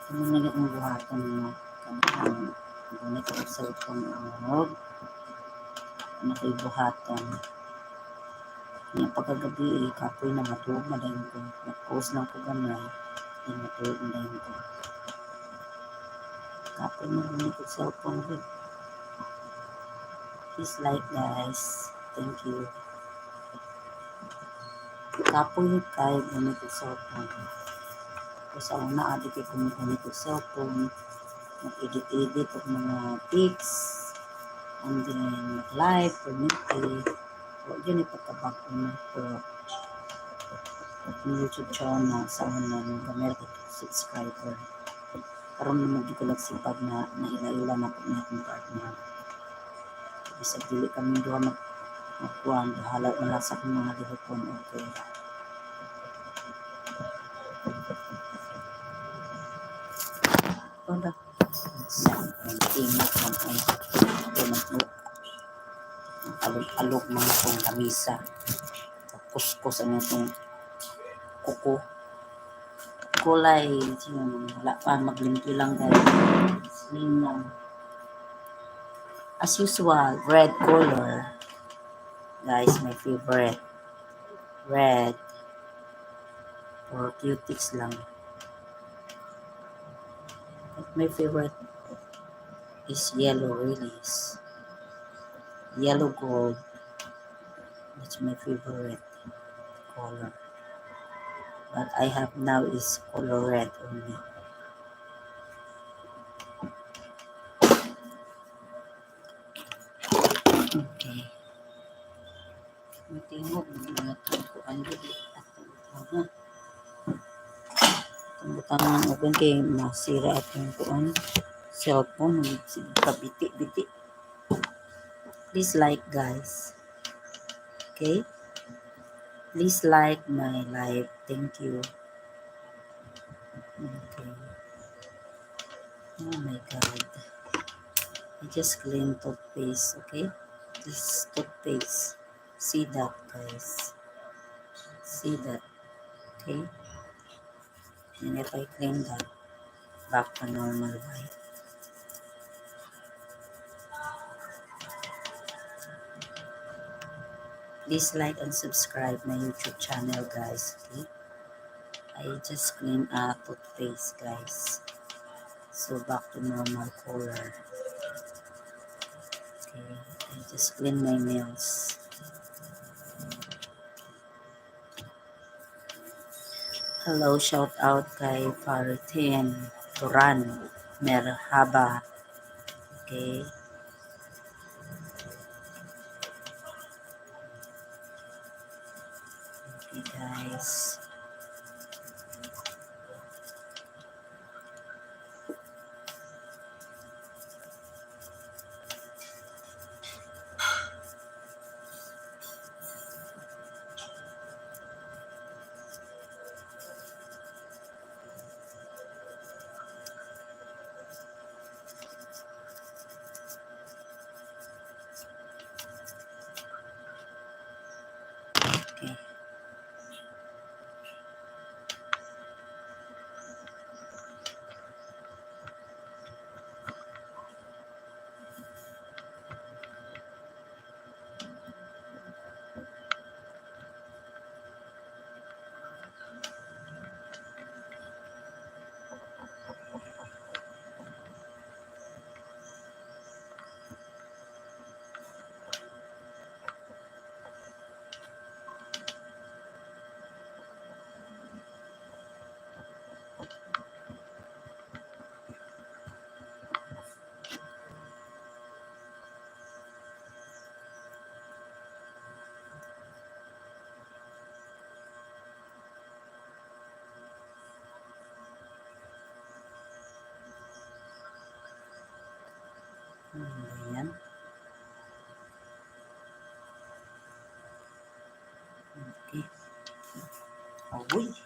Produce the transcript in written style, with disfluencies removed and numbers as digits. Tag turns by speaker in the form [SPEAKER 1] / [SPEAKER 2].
[SPEAKER 1] Kung nila ang buhatan mo, kanang gunit ang cellphone ang ano ko'y buhatan. Yung pagkagabi, kapoy na matuog na dahil ko. Nag-post lang ko ganay, then matuog na dahil ko. Kapoy na gunit ang cellphone ko. Please like guys. Thank you. Kapoy yung kay gunit ang cellphone. Kasi ako na-adik ay gunit ang cellphone. Mag-edit-edit at mga pics. And then mag-live, permit-pay. Huwag yun ipatabag ko na ito. Yung YouTube channel sa una ng gamit ito subscriber. Karoon na hindi ko nagsipag na naila-ila na po na itong partner. Bisa dili kami doon magkuhan. Bahala na lang sa mga lihipon. Okay. Wala. Ingat lang ay alog-alog mga itong lamisa. Kuskus ano itong kuko. Kulay. Wala pa. Maglimpyo lang dahil. As usual, red color. Guys, my favorite. Red. Or cutics lang. But my favorite is yellow release. Yellow gold. That's my favorite color. What I have now is color red only. Okay. Matingog mga tungkuan dito. Tangan open kay masira atong kuan cellphone kabiti-biti. Please like guys. Okay? Please like my live. Thank you. Okay. Oh my god. I just clean toothpaste, okay? This toothpaste. See that guys. See that. Okay? And if I clean that, back to normal white. Please like and subscribe my YouTube channel guys. Okay? I just clean toothpaste guys. So back to normal color. Okay, I just clean my nails. Hello, shout out kay Faritin Turan. Merhaba. Okay. Okay guys. Okay. Ayan. Okay. Awoy.